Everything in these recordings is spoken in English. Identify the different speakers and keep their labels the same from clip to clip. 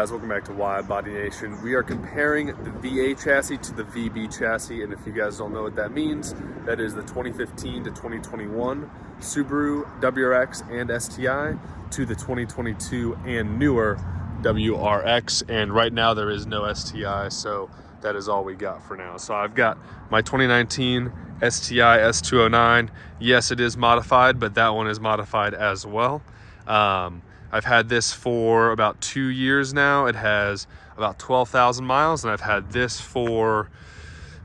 Speaker 1: guys, welcome back to Wide Body Nation. We are comparing the VA chassis to the VB chassis, and if you guys don't know what that means, that is the 2015 to 2021 Subaru WRX and STI to the 2022 and newer WRX, and right now there is no STI, so that is all we got for now. So I've got my 2019 STI S209. Yes, it is modified, but that one is modified as well. I've had this for about 2 years now. It has about 12,000 miles, and I've had this for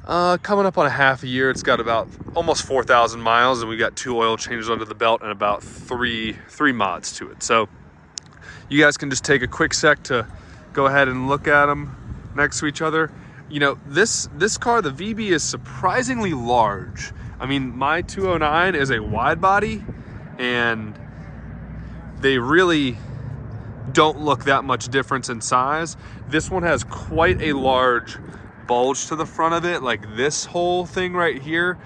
Speaker 1: coming up on a half a year. It's got about almost 4,000 miles, and we got 2 oil changes under the belt and about three mods to it. So you guys can just take a quick sec to go ahead and look at them next to each other. You know, this car, the VB, is surprisingly large. I mean, my 209 is a wide body, and they really don't look that much difference in size. This one has quite a large bulge to the front of it, like this whole thing right here.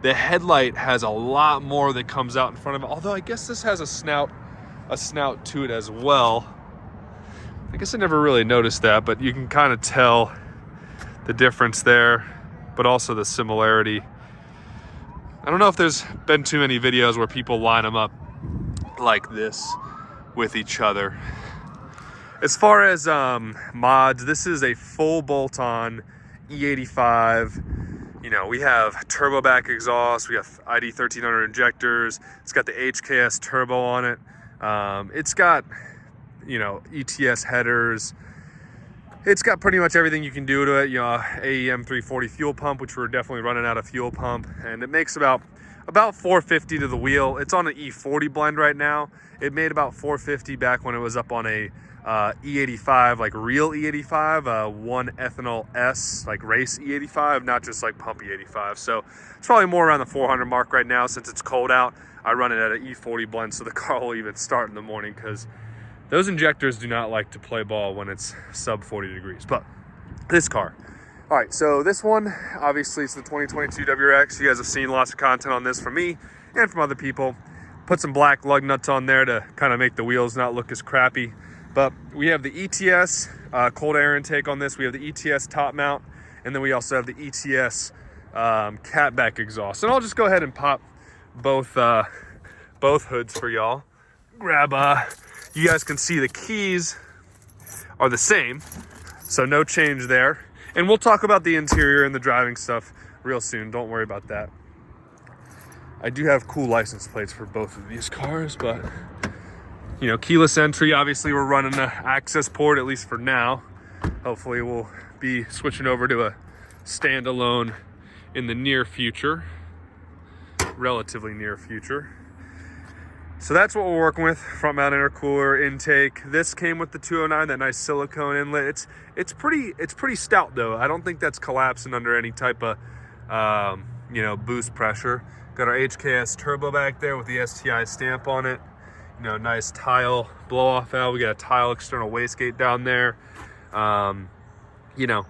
Speaker 1: The headlight has a lot more that comes out in front of it, although I guess this has a snout to it as well. I guess I never really noticed that, but you can kind of tell the difference there, but also the similarity. I don't know if there's been too many videos where people line them up like this with each other. As far as mods, this is a full bolt-on E85. You know, we have turbo back exhaust, we have ID 1300 injectors, it's got the HKS turbo on it, it's got, you know, ETS headers, it's got pretty much everything you can do to it. You know, AEM 340 fuel pump, which we're definitely running out of fuel pump, and it makes about 450 to the wheel. It's on an E40 blend right now. It made about 450 back when it was up on a E85, like real E85, one ethanol S, like race E85, not just like pump E85. So it's probably more around the 400 mark right now. Since it's cold out, I run it at an E40 blend, so the car will even start in the morning, because those injectors do not like to play ball when it's sub 40 degrees. But this car, all right, so this one, obviously it's the 2022 WRX. You guys have seen lots of content on this from me and from other people. Put some black lug nuts on there to kind of make the wheels not look as crappy. But we have the ETS cold air intake on this. We have the ETS top mount, and then we also have the ETS catback exhaust. And I'll just go ahead and pop both hoods for y'all. Grab, you guys can see the keys are the same, so no change there. And we'll talk about the interior and the driving stuff real soon. Don't worry about that. I do have cool license plates for both of these cars, but you know, keyless entry, obviously we're running an access port, at least for now. Hopefully we'll be switching over to a standalone in the near future, relatively near future. So that's what we're working with. Front mount intercooler intake. This came with the 209, that nice silicone inlet. It's pretty stout though. I don't think that's collapsing under any type of you know, boost pressure. Got our HKS turbo back there with the STI stamp on it. You know, nice tile blow off valve. We got a tile external wastegate down there. You know,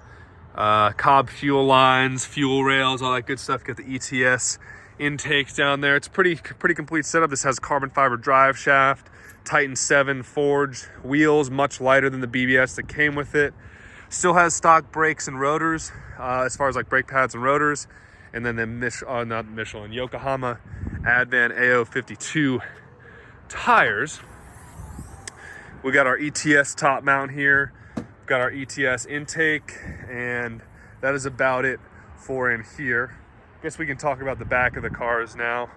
Speaker 1: Cobb fuel lines, fuel rails, all that good stuff. Got the ETS intake down there. It's pretty complete setup. This has carbon fiber drive shaft, Titan 7 forged wheels, much lighter than the BBS that came with it. Still has stock brakes and rotors, as far as like brake pads and rotors. And then the not Michelin, Yokohama Advan AO52 tires. We got our ETS top mount here. We've got our ETS intake, and that is about it for in here. Guess we can talk about the back of the cars now.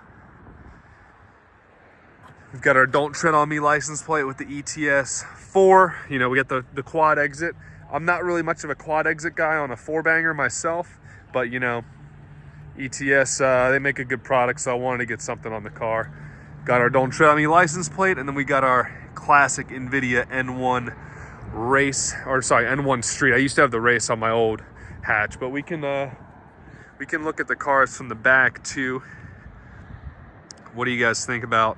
Speaker 1: We've got our Don't Tread on Me license plate with the ETS 4. You know, we got the quad exit. I'm not really much of a quad exit guy on a 4-banger myself, but you know, ETS, they make a good product, so I wanted to get something on the car. Got our Don't Tread on Me license plate, and then we got our classic NVIDIA N1 race, or sorry, N1 street. I used to have the race on my old hatch, but we can look at the cars from the back too. What do you guys think about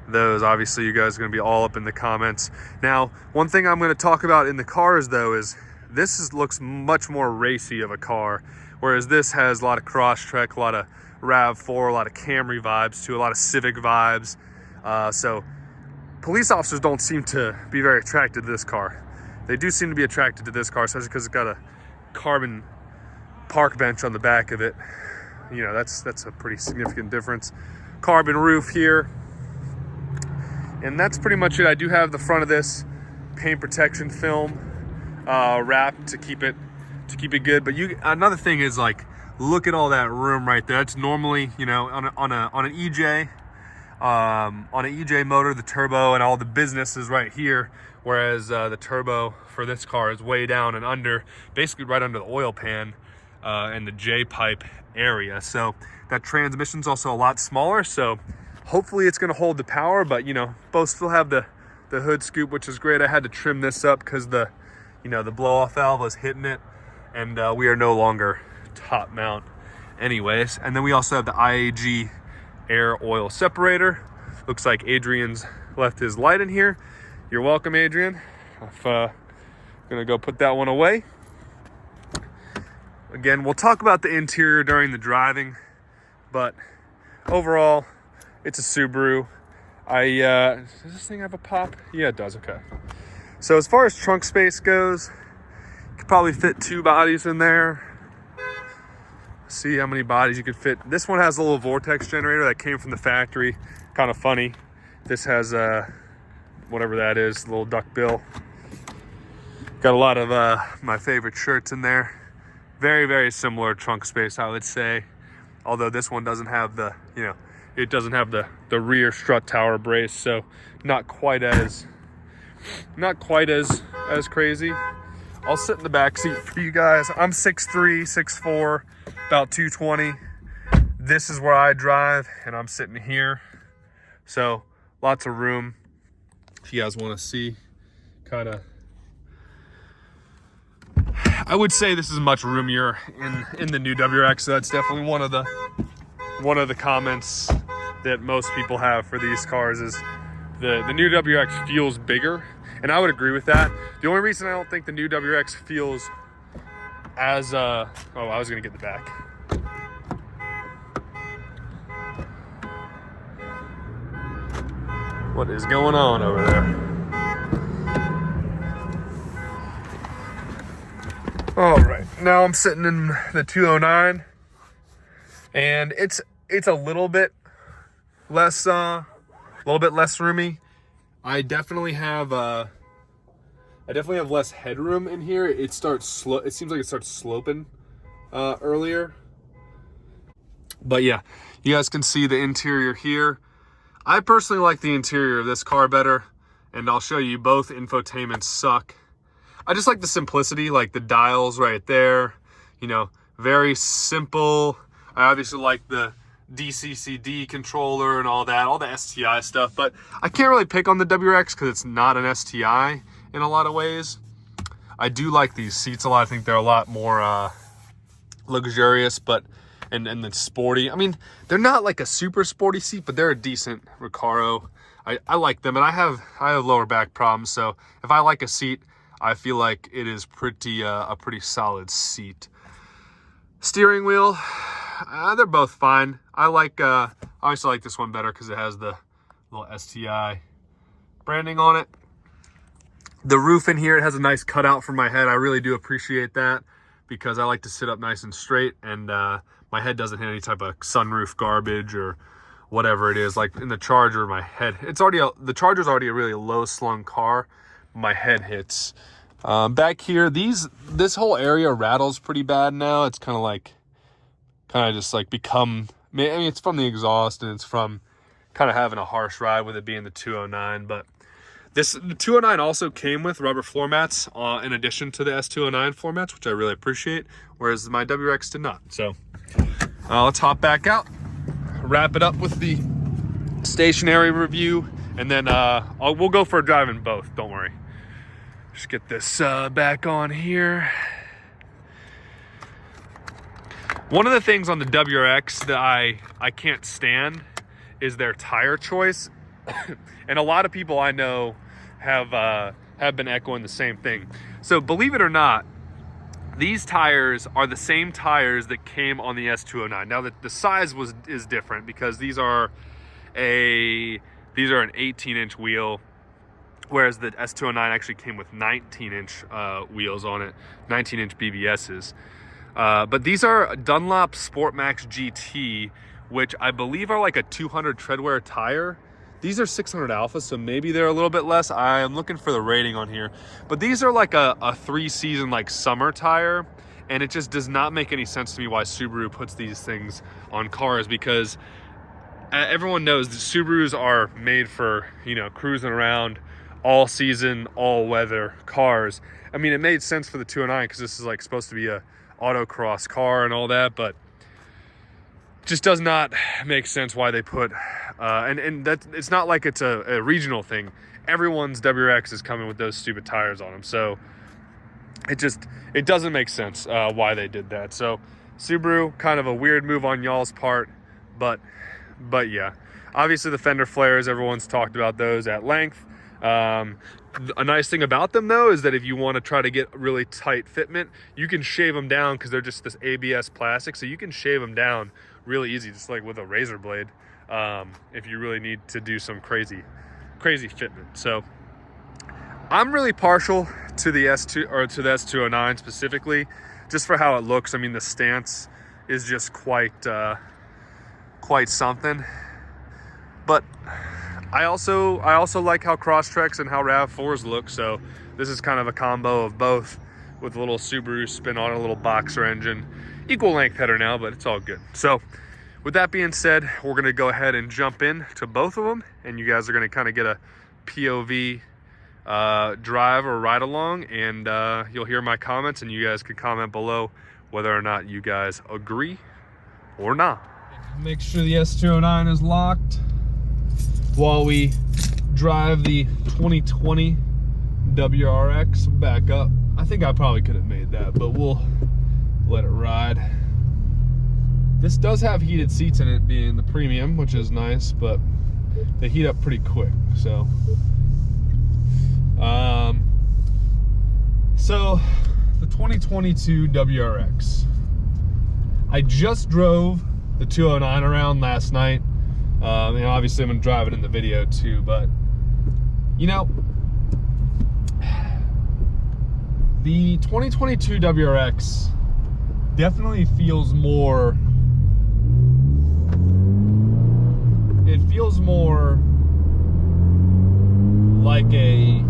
Speaker 1: those? Obviously you guys are going to be all up in the comments. Now, one thing I'm going to talk about in the cars though is looks much more racy of a car, whereas this has a lot of Crosstrek, a lot of RAV4, a lot of Camry vibes too, a lot of Civic vibes. So police officers don't seem to be very attracted to this car. they do seem to be attracted to this car, especially because it's got a carbon park bench on the back of it. You know, that's a pretty significant difference. Carbon roof here. And that's pretty much it. I do have the front of this paint protection film wrapped to keep it good. But another thing is, like, look at all that room right there. That's normally, you know, on an EJ motor, the turbo and all the business is right here, whereas the turbo for this car is way down and under, basically right under the oil pan and the J pipe area. So that transmission's also a lot smaller, so hopefully it's going to hold the power. But you know, both still have the hood scoop, which is great. I had to trim this up because the blow off valve was hitting it, and we are no longer top mount anyways. And then we also have the IAG air oil separator. Looks like Adrian's left his light in here. You're welcome, Adrian. I'm gonna go put that one away. Again, we'll talk about the interior during the driving, but overall, it's a Subaru. Does this thing have a pop? Yeah, it does. Okay. So as far as trunk space goes, you could probably fit 2 bodies in there. See how many bodies you could fit. This one has a little vortex generator that came from the factory. Kind of funny. This has whatever that is, little duck bill. Got a lot of my favorite shirts in there. Very, very similar trunk space, I would say. Although this one doesn't have the, you know, it doesn't have the rear strut tower brace, so not quite as crazy. I'll sit in the back seat for you guys. I'm 6'3", 6'4", about 220. This is where I drive, and I'm sitting here. So lots of room. If you guys want to see, kind of, I would say this is much roomier in the new WRX. So that's definitely one of the comments that most people have for these cars is the new WRX feels bigger, and I would agree with that. The only reason I don't think the new WRX feels as I was gonna get the back. What is going on over there? All right, now I'm sitting in the 209, and it's a little bit less roomy. I definitely have less headroom in here. It seems like it starts sloping earlier. But yeah, you guys can see the interior here. I personally like the interior of this car better, and I'll show you both infotainments suck. I just like the simplicity, like the dials right there, you know, very simple. I obviously like the DCCD controller and all the STI stuff, but I can't really pick on the WRX because it's not an STI in a lot of ways. I do like these seats a lot. I think they're a lot more luxurious, but and then sporty. I mean, they're not like a super sporty seat, but they're a decent Recaro. I like them, and I have lower back problems, so if I like a seat, I feel like it is a pretty solid seat. Steering wheel, they're both fine. I obviously like this one better because it has the little STI branding on it. The roof in here, it has a nice cutout for my head. I really do appreciate that because I like to sit up nice and straight, and my head doesn't hit any type of sunroof garbage or whatever it is. Like in the Charger, my head, the Charger's already a really low slung car. My head hits. Back here, this whole area rattles pretty bad now. It's kind of just like become, I mean, it's from the exhaust, and it's from kind of having a harsh ride with it being the 209. But the 209 also came with rubber floor mats in addition to the S209 floor mats, which I really appreciate, whereas my WRX did not. So let's hop back out, wrap it up with the stationary review, and then we'll go for a drive in both, don't worry. Just get this back on here. One of the things on the WRX that I can't stand is their tire choice. And a lot of people I know have been echoing the same thing. So believe it or not, these tires are the same tires that came on the S209. Now the size is different because these are an 18-inch wheel whereas the S209 actually came with 19-inch wheels on it, 19-inch BBSs. But these are Dunlop Sport Max GT, which I believe are like a 200 treadwear tire. These are 600 alpha, so maybe they're a little bit less. I am looking for the rating on here. But these are like a 3-season like summer tire, and it just does not make any sense to me why Subaru puts these things on cars, because everyone knows that Subarus are made for, you know, cruising around all season, all weather cars. I mean, it made sense for the 209 because this is like supposed to be a autocross car and all that, but just does not make sense why they put and that it's not like it's a regional thing. Everyone's WRX is coming with those stupid tires on them, so it doesn't make sense why they did that. So Subaru, kind of a weird move on y'all's part, but yeah, obviously the fender flares, everyone's talked about those at length. A nice thing about them though is that if you want to try to get really tight fitment, you can shave them down because they're just this ABS plastic, so you can shave them down really easy, just like with a razor blade, if you really need to do some crazy fitment. So I'm really partial to the S209 specifically, just for how it looks. I mean, the stance is just quite something, but I also like how Crosstreks and how RAV4s look, so this is kind of a combo of both, with a little Subaru spin on a little boxer engine. Equal length header now, but it's all good. So with that being said, we're gonna go ahead and jump in to both of them, and you guys are gonna kind of get a POV drive or ride along, and you'll hear my comments, and you guys can comment below whether or not you guys agree or not. Make sure the S209 is locked while we drive the 2020 WRX back up. I think I probably could have made that, but we'll let it ride. This does have heated seats in it, being the premium, which is nice, but they heat up pretty quick. So so the 2022 WRX, I just drove the 209 around last night. And obviously I'm gonna drive it in the video too, but you know, the 2022 WRX definitely feels more, it feels more like a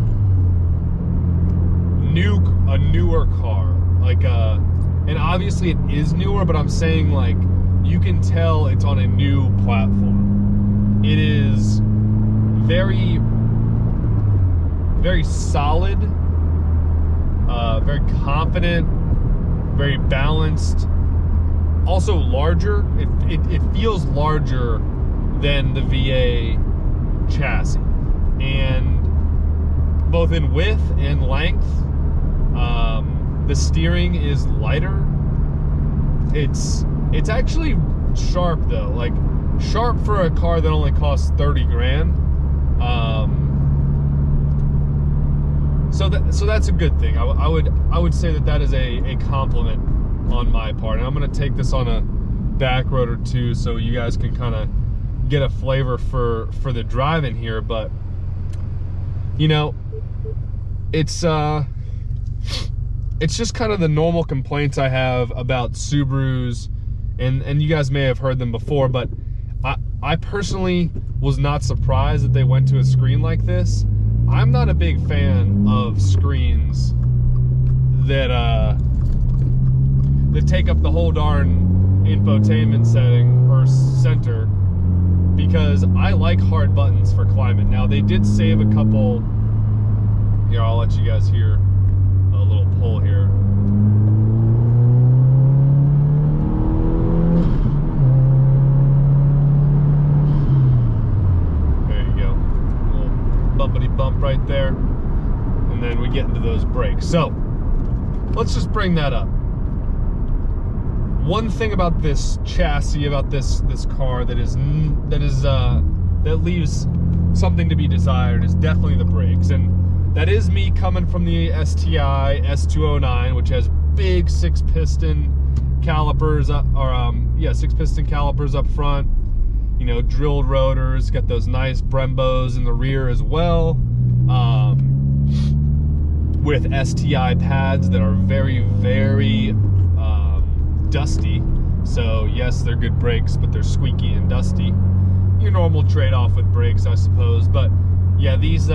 Speaker 1: newer car, like and obviously it is newer, but I'm saying, like, you can tell it's on a new platform. It is very, very solid, very confident, very balanced, also larger. It feels larger than the VA chassis, and both in width and length. The steering is lighter. It's actually sharp though, like sharp for a car that only costs 30 grand. So that's a good thing. I would say that is a compliment on my part. And I'm gonna take this on a back road or two so you guys can kind of get a flavor for the drive in here. But you know, it's just kind of the normal complaints I have about Subarus, and you guys may have heard them before, but I personally was not surprised that they went to a screen like this. I'm not a big fan of screens that take up the whole darn infotainment setting or center, because I like hard buttons for climate. Now they did save a couple. Here, I'll let you guys hear a little pull here. There you go. A little bumpity bump right there. And then we get into those brakes. So let's just bring that up. One thing about this chassis, about this car that leaves something to be desired, is definitely the brakes. And that is me coming from the STI S209, which has big 6-piston calipers up, or 6-piston calipers up front. You know, drilled rotors, got those nice Brembos in the rear as well. with STI pads that are very, very dusty. So yes, they're good brakes, but they're squeaky and dusty. Your normal trade-off with brakes, I suppose. But yeah, these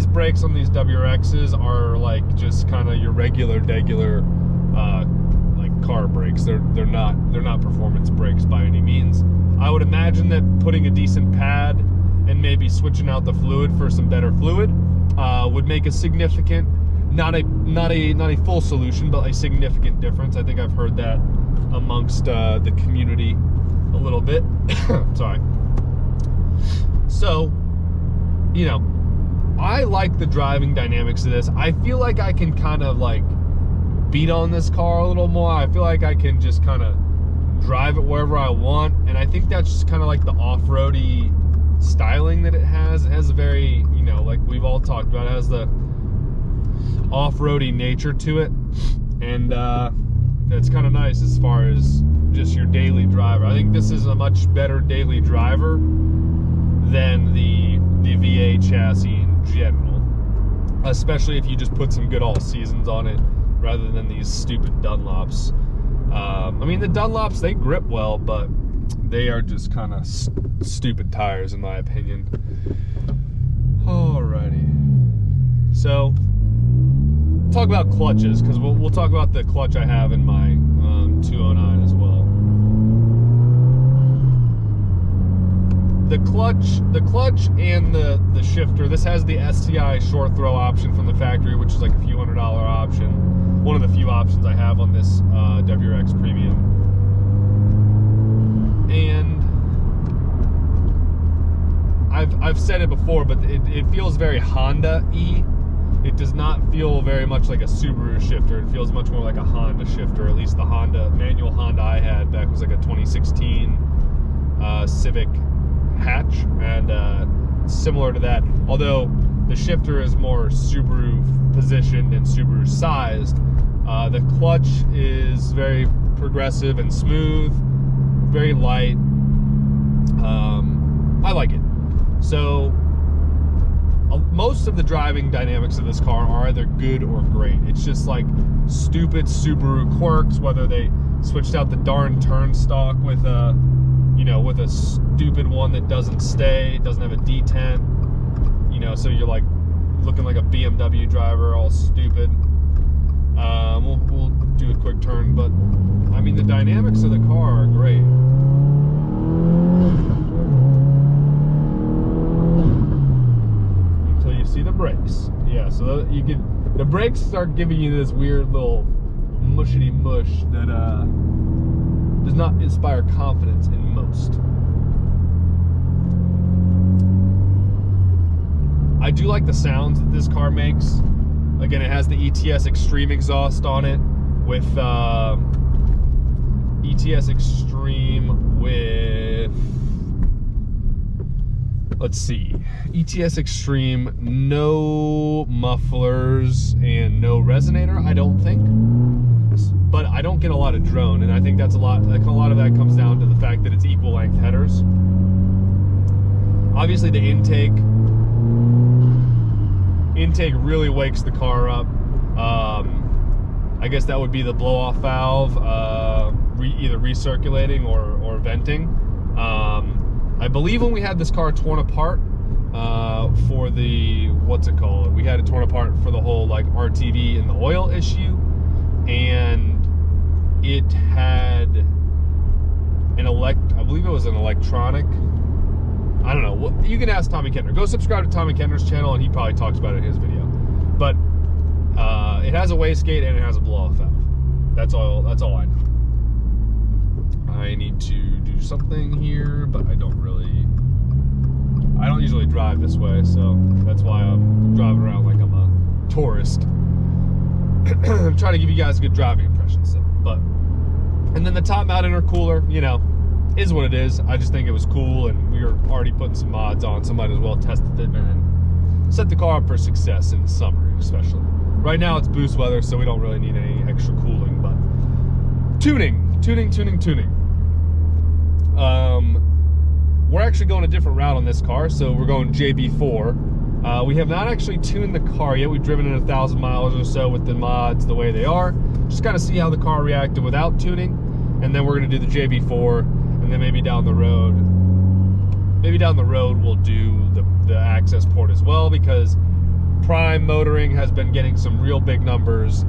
Speaker 1: brakes on these WRXs are like just kind of your regular like car brakes. They're not performance brakes by any means. I would imagine that putting a decent pad and maybe switching out the fluid for some better fluid would make a significant, not a full solution, but a significant difference. I think I've heard that amongst the community a little bit. Sorry. So, you know, I like the driving dynamics of this. I feel like I can kind of like beat on this car a little more. I feel like I can just kind of drive it wherever I want, and I think that's just kind of like the off-roady styling that it has. It has a very, you know, like we've all talked about, it has the off-roady nature to it, and it's kind of nice as far as just your daily driver. I think this is a much better daily driver than the V8 chassis in general, especially if you just put some good all seasons on it rather than these stupid Dunlops. I mean, the Dunlops, they grip well, but they are just kind of stupid tires in my opinion. Alrighty, so talk about clutches, because we'll talk about the clutch I have in my 209 as well. The clutch and the shifter, this has the STI short throw option from the factory, which is like a few $100 option. One of the few options I have on this WRX Premium. And I've said it before, but it feels very Honda-y. It does not feel very much like a Subaru shifter. It feels much more like a Honda shifter. At least the manual Honda I had back was like a 2016 Civic hatch, and similar to that, although the shifter is more Subaru positioned and Subaru sized. The clutch is very progressive and smooth, very light. I like it. So most of the driving dynamics of this car are either good or great. It's just like stupid Subaru quirks, whether they switched out the darn turn stock with a, you know, with a stupid one that doesn't stay, doesn't have a detent, you know, so you're like looking like a BMW driver, all stupid. We'll do a quick turn, but I mean, the dynamics of the car are great. Until you see the brakes. Yeah, so the brakes start giving you this weird little mushity mush that does not inspire confidence in most. I do like the sounds that this car makes. Again, it has the ETS Extreme exhaust on it with ETS Extreme with, let's see, ETS Extreme, no mufflers and no resonator, I don't think. But I don't get a lot of drone, and I think that's a lot of that comes down to the fact that it's equal length headers. Obviously the intake really wakes the car up. I guess that would be the blow-off valve, either recirculating or venting. I believe when we had this car torn apart for the, what's it called? We had it torn apart for the whole like RTV and the oil issue, and it had an I believe it was an electronic, I don't know, you can ask Tommy Kentner. Go subscribe to Tommy Kentner's channel and he probably talks about it in his video. But it has a wastegate and it has a blow-off valve. That's all I know. I need to do something here, but I don't usually drive this way, so that's why I'm driving around like I'm a tourist. I'm trying to give you guys a good driving impression still. And then the top mount intercooler, you know, is what it is. I just think it was cool, and we were already putting some mods on, so might as well test the fitment and set the car up for success in the summer, especially. Right now it's boost weather, so we don't really need any extra cooling, but tuning. We're actually going a different route on this car, so we're going JB4. We have not actually tuned the car yet. We've driven it 1,000 miles or so with the mods the way they are. Just kind of see how the car reacted without tuning. And then we're going to do the JB4, and then maybe down the road we'll do the access port as well, because Prime Motoring has been getting some real big numbers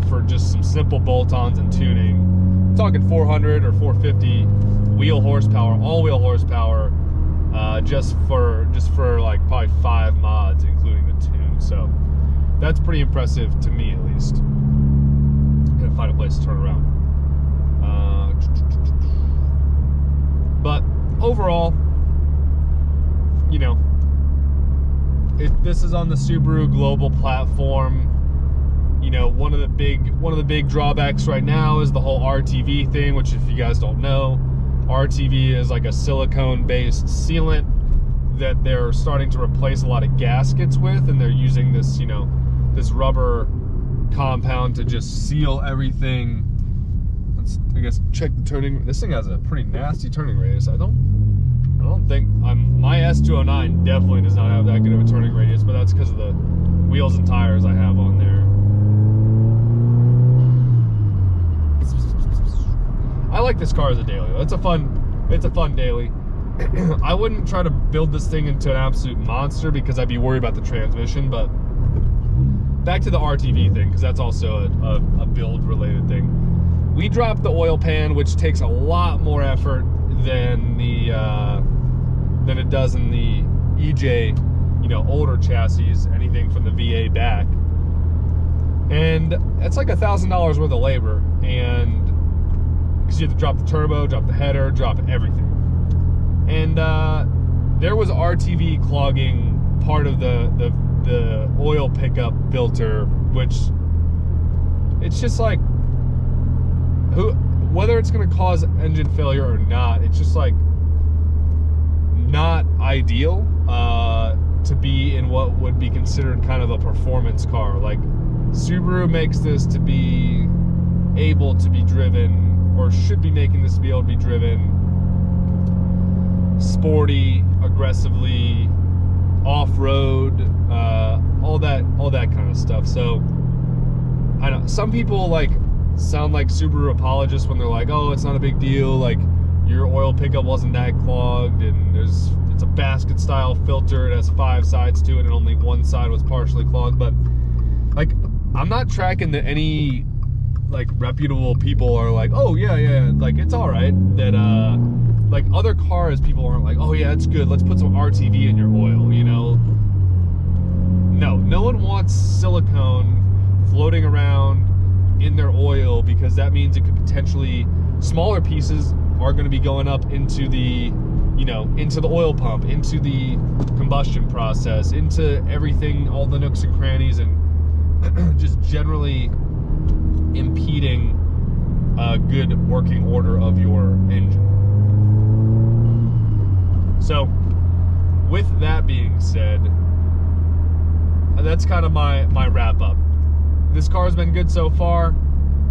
Speaker 1: for just some simple bolt-ons and tuning. I'm talking 400 or 450 wheel horsepower, all-wheel horsepower, just for like probably 5 mods, including the tune. So that's pretty impressive to me, at least. Gotta find a place to turn around. But overall, you know, this is on the Subaru global platform. You know, one of the big drawbacks right now is the whole RTV thing, which, if you guys don't know, RTV is like a silicone-based sealant that they're starting to replace a lot of gaskets with, and they're using this, you know, this rubber compound to just seal everything. Let's, I guess, check the turning. This thing has a pretty nasty turning radius. I don't think my S209 definitely does not have that good of a turning radius, but that's because of the wheels and tires I have on there. I like this car as a daily. It's a fun daily. I wouldn't try to build this thing into an absolute monster because I'd be worried about the transmission. But back to the RTV thing, because that's also a build related thing. We dropped the oil pan, which takes a lot more effort than it does in the EJ, you know, older chassis, anything from the VA back. And that's like $1,000 worth of labor, and because you have to drop the turbo, drop the header, drop everything. And there was RTV clogging part of the oil pickup filter, which it's just like, whether it's going to cause engine failure or not, it's just like not ideal to be in what would be considered kind of a performance car. Like, Subaru makes this to be able to be driven, or should be making this to be able to be driven sporty, aggressively, off-road, all that kind of stuff. So I know some people like sound like Subaru apologists when they're like, oh, it's not a big deal, like your oil pickup wasn't that clogged, and it's a basket style filter, it has 5 sides to it and only one side was partially clogged. But like, I'm not tracking that any like reputable people are like, oh yeah, like it's all right. That like other cars, people aren't like, oh yeah, it's good, let's put some RTV in your oil, you know. No one wants silicone floating around in their oil, because that means it could potentially, smaller pieces are going to be going up into the, you know, into the oil pump, into the combustion process, into everything, all the nooks and crannies, and just generally impeding a good working order of your engine. So with that being said, that's kind of my wrap up. This car's been good so far.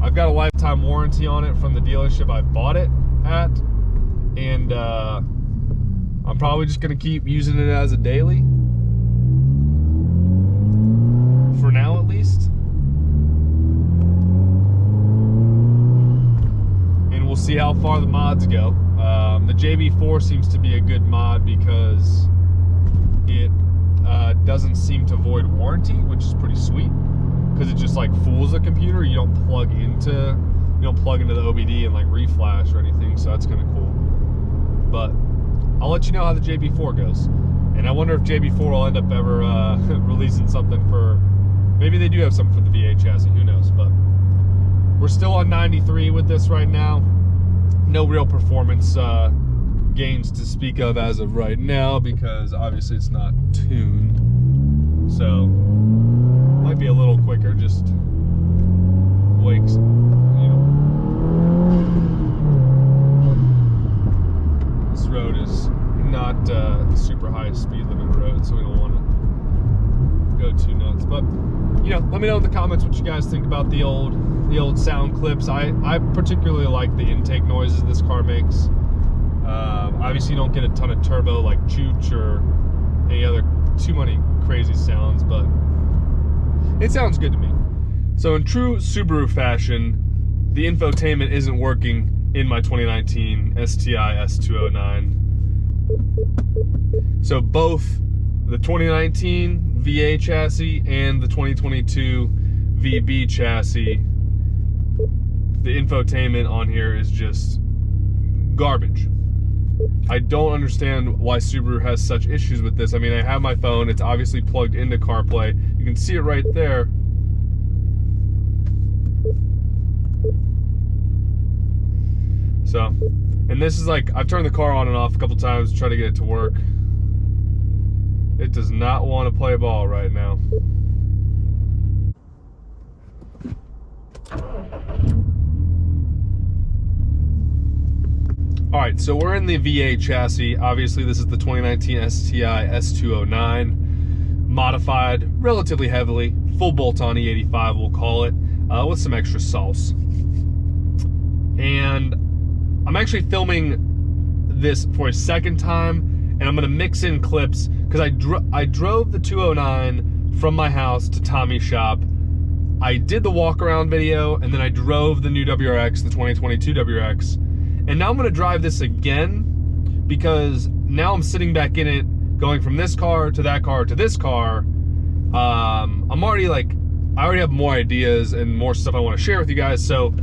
Speaker 1: I've got a lifetime warranty on it from the dealership I bought it at, and I'm probably just gonna keep using it as a daily for now, at least. And we'll see how far the mods go. The JB4 seems to be a good mod because it doesn't seem to void warranty, which is pretty sweet, because it just like fools the computer. You don't plug into the OBD and like reflash or anything, so that's kind of cool. But I'll let you know how the JB4 goes, and I wonder if JB4 will end up ever releasing something for, maybe they do have something for the VA chassis, who knows. But we're still on 93 with this right now. No real performance gains to speak of as of right now, because obviously it's not tuned, so might be a little quicker, just wakes, you know. This road is not super high speed limit road, so we don't want to go too nuts. But you know, let me know in the comments what you guys think about the old sound clips. I particularly like the intake noises this car makes. Obviously you don't get a ton of turbo like Chooch or any other too many crazy sounds, but it sounds good to me. So in true Subaru fashion, the infotainment isn't working in my 2019 STI S209. So both the 2019 VA chassis and the 2022 VB chassis, the infotainment on here is just garbage. I don't understand why Subaru has such issues with this. I mean, I have my phone, it's obviously plugged into CarPlay. You can see it right there. So, and this is like, I've turned the car on and off a couple times to try to get it to work. It does not want to play ball right now. All right, so we're in the VA chassis. Obviously, this is the 2019 STI S209, modified relatively heavily, full bolt-on E85, we'll call it, with some extra sauce. And I'm actually filming this for a second time, and I'm gonna mix in clips because I drove the 209 from my house to Tommy's shop. I did the walk around video, and then I drove the new WRX, the 2022 WRX. And now I'm gonna drive this again because now I'm sitting back in it, going from this car to that car to this car. I'm already like, I already have more ideas and more stuff I wanna share with you guys. So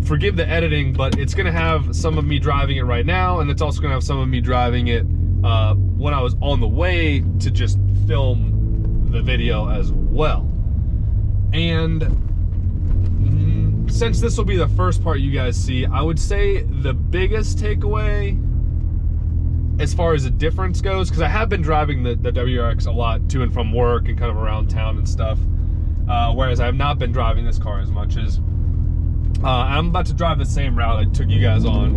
Speaker 1: forgive the editing, but it's gonna have some of me driving it right now, and it's also gonna have some of me driving it when I was on the way to just film the video as well. And since this will be the first part you guys see, I would say the biggest takeaway as far as the difference goes, because I have been driving the WRX a lot to and from work and kind of around town and stuff, whereas I have not been driving this car as much as I'm about to drive the same route I took you guys on.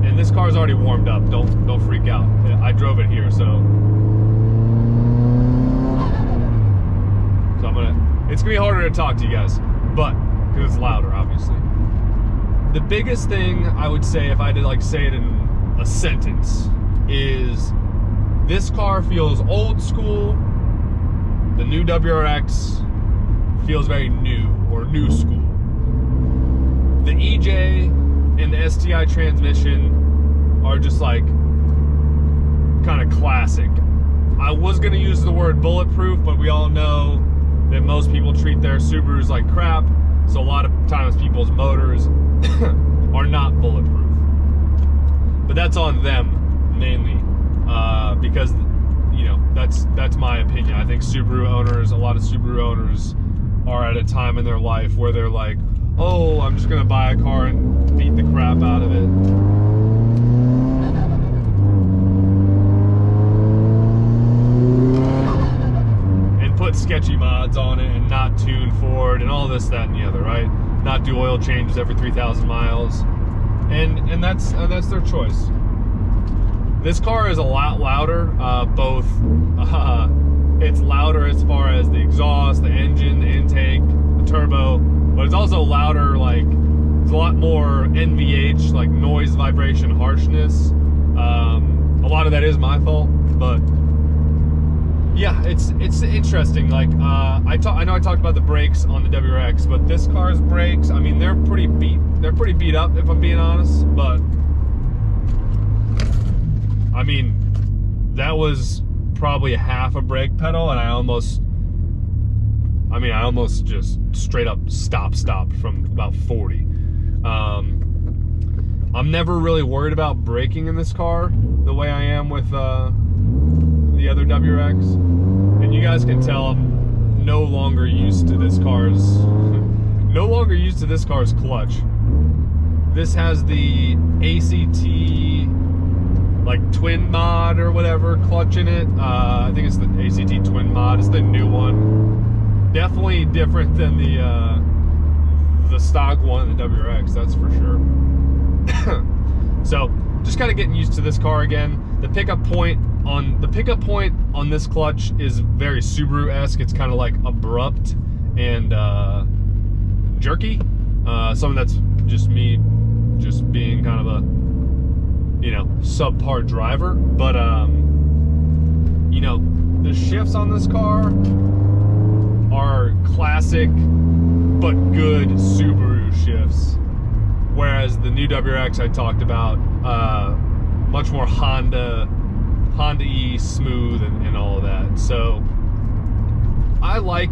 Speaker 1: And this car's already warmed up, don't freak out. I drove it here, so it's gonna be harder to talk to you guys, but because it's louder, obviously. The biggest thing I would say, if I had to like say it in a sentence, is this car feels old school. The new WRX feels very new, or new school. The EJ and the STI transmission are just like kind of classic. I was gonna use the word bulletproof, but we all know that most people treat their Subarus like crap, so a lot of times people's motors are not bulletproof. But that's on them, mainly, because, you know, that's my opinion. I think Subaru owners, a lot of Subaru owners are at a time in their life where they're like, oh, I'm just gonna buy a car and beat the crap out of it. Put sketchy mods on it and not tune Ford and all this, that, and the other, right? Not do oil changes every 3,000 miles, and that's their choice. This car is a lot louder. It's louder as far as the exhaust, the engine, the intake, the turbo, but it's also louder. Like, it's a lot more NVH, like noise, vibration, harshness. A lot of that is my fault, but yeah, it's interesting. Like, I know I talked about the brakes on the WRX, but this car's brakes, I mean, they're pretty beat up, if I'm being honest. But I mean, that was probably half a brake pedal, and I almost just straight up stopped from about 40. I'm never really worried about braking in this car the way I am with the other WRX, and you guys can tell I'm no longer used to this car's clutch. This has the ACT like twin mod or whatever clutch in it. I think it's the ACT twin mod. It's the new one. Definitely different than the stock one, the WRX, that's for sure. So just kind of getting used to this car again. The pickup point on this clutch is very Subaru-esque. It's kind of like abrupt and jerky. Something that's just me just being kind of a, you know, subpar driver. But you know, the shifts on this car are classic but good Subaru shifts, whereas the new WRX I talked about, much more Honda-y, smooth, and all of that. So I like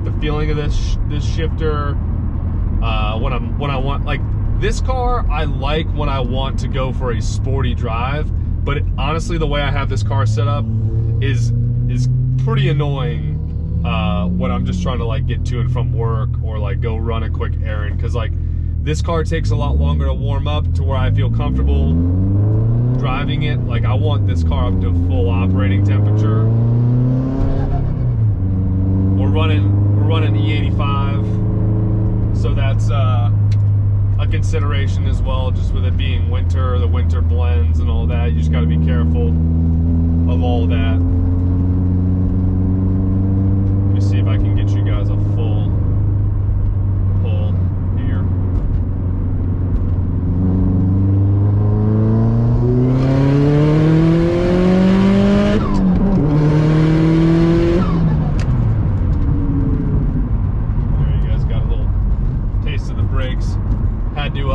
Speaker 1: the feeling of this shifter when I want, like, this car I like when I want to go for a sporty drive. But honestly, the way I have this car set up is pretty annoying when I'm just trying to like get to and from work, or like go run a quick errand, because like this car takes a lot longer to warm up to where I feel comfortable driving it. Like, I want this car up to full operating temperature. We're running E85, so that's a consideration as well, just with it being winter, the winter blends and all that. You just got to be careful of all that. Let me see if I can get you guys a full pull here. There, you guys got a little taste of the brakes. Had to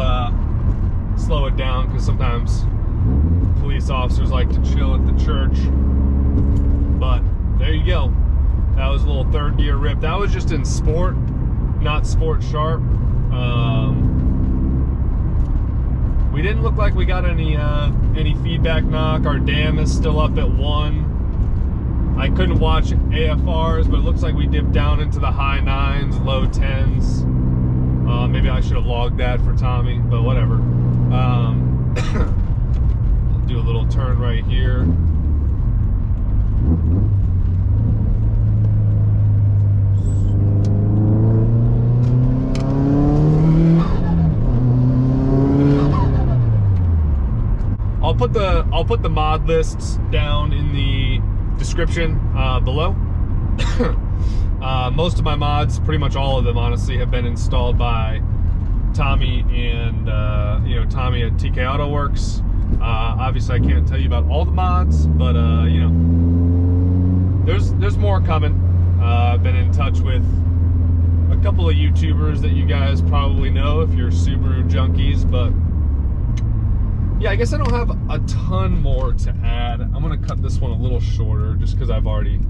Speaker 1: slow it down because sometimes police officers like to chill at the church. But there you go. That was a little third gear rip. That was just in sport, not sport sharp. We didn't look like we got any feedback knock. Our dam is still up at 1. I couldn't watch AFRs, but it looks like we dipped down into the high 9s, low 10s. Maybe I should have logged that for Tommy, but whatever. I'll do a little turn right here. I'll put the mod lists down in the description below. Most of my mods, pretty much all of them, honestly, have been installed by Tommy and you know, Tommy at TK Auto Works. Obviously, I can't tell you about all the mods, but you know, there's more coming. I've been in touch with a couple of YouTubers that you guys probably know if you're Subaru junkies, but yeah, I guess I don't have a ton more to add. I'm gonna cut this one a little shorter just because I've already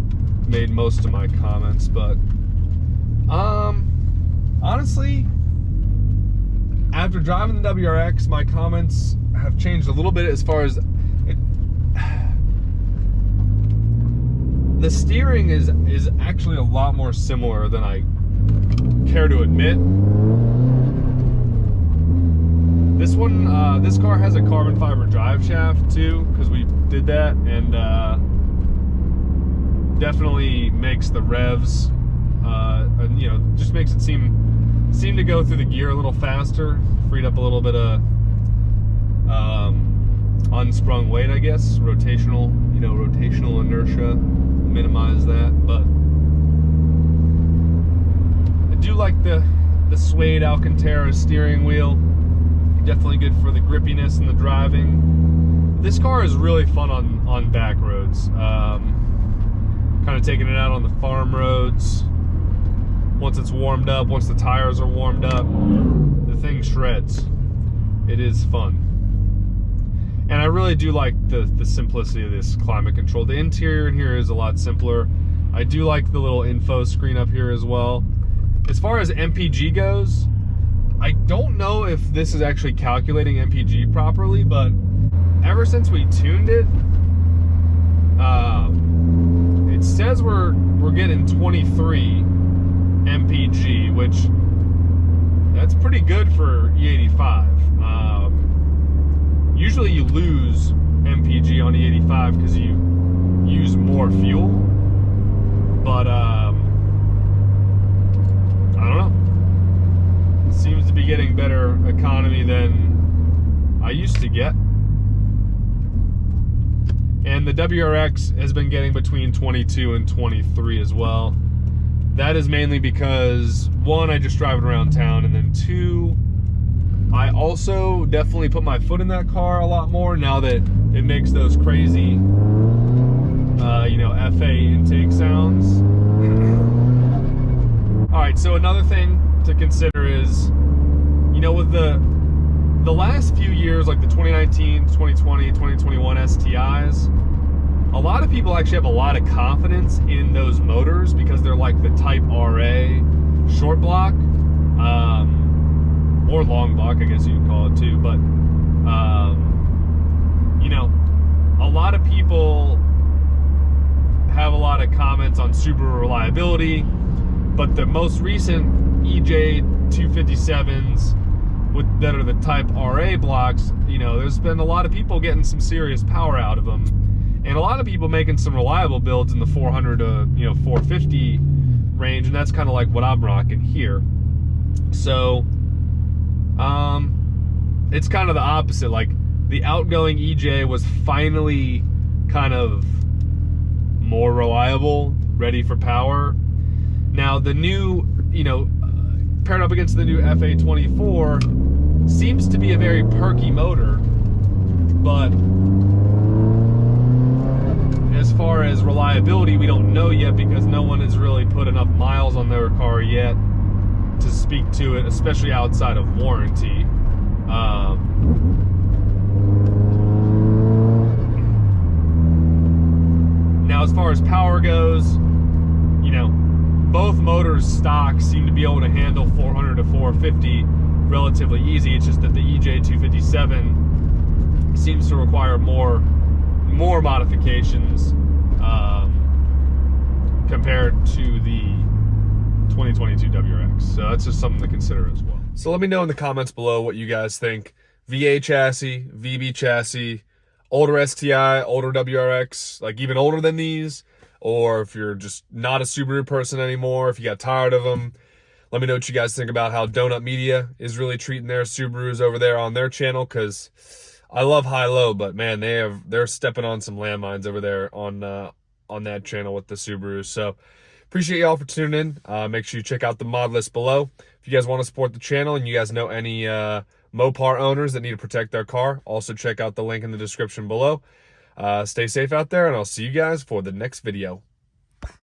Speaker 1: made most of my comments. But honestly, after driving the WRX, my comments have changed a little bit as far as it. The steering is actually a lot more similar than I care to admit. This one, this car has a carbon fiber drive shaft too, because we did that, and definitely makes the revs, you know, just makes it seem to go through the gear a little faster, freed up a little bit of unsprung weight, I guess, rotational, you know, rotational inertia, minimize that. But I do like the suede Alcantara steering wheel. Definitely good for the grippiness and the driving. This car is really fun on back roads. Kind of taking it out on the farm roads. Once it's warmed up, once the tires are warmed up, the thing shreds. It is fun. And I really do like the simplicity of this climate control. The interior in here is a lot simpler. I do like the little info screen up here as well. As far as MPG goes, I don't know if this is actually calculating MPG properly, but ever since we tuned it, it says we're getting 23 MPG, which that's pretty good for E85. Usually you lose MPG on E85 because you use more fuel, but I don't know. Seems to be getting better economy than I used to get. And the WRX has been getting between 22 and 23 as well. That is mainly because, one, I just drive it around town, and then two, I also definitely put my foot in that car a lot more now that it makes those crazy, you know, FA intake sounds. All right, so another thing to consider is, you know, with the last few years, like the 2019, 2020, 2021 STIs, a lot of people actually have a lot of confidence in those motors because they're like the Type RA short block, or long block, I guess you could call it too. But, you know, a lot of people have a lot of comments on Subaru reliability, but the most recent EJ257s that are the Type RA blocks, you know, there's been a lot of people getting some serious power out of them, and a lot of people making some reliable builds in the 400 to, you know, 450 range, and that's kind of like what I'm rocking here. So it's kind of the opposite. Like, the outgoing EJ was finally kind of more reliable, ready for power. Now the new, you know, paired up against the new FA24, seems to be a very perky motor, but as far as reliability, we don't know yet because no one has really put enough miles on their car yet to speak to it, especially outside of warranty. Now, as far as power goes, you know, both motors stock seem to be able to handle 400 to 450 relatively easy. It's just that the EJ257 seems to require more modifications compared to the 2022 WRX. So that's just something to consider as well. So let me know in the comments below what you guys think. VA chassis, VB chassis, older STI, older WRX, like even older than these, or if you're just not a Subaru person anymore, if you got tired of them. Let me know what you guys think about how Donut Media is really treating their Subarus over there on their channel, because I love high-low, but man, they're stepping on some landmines over there on that channel with the Subarus. So appreciate y'all for tuning in. Make sure you check out the mod list below. If you guys want to support the channel and you guys know any Mopar owners that need to protect their car, also check out the link in the description below. Stay safe out there, and I'll see you guys for the next video.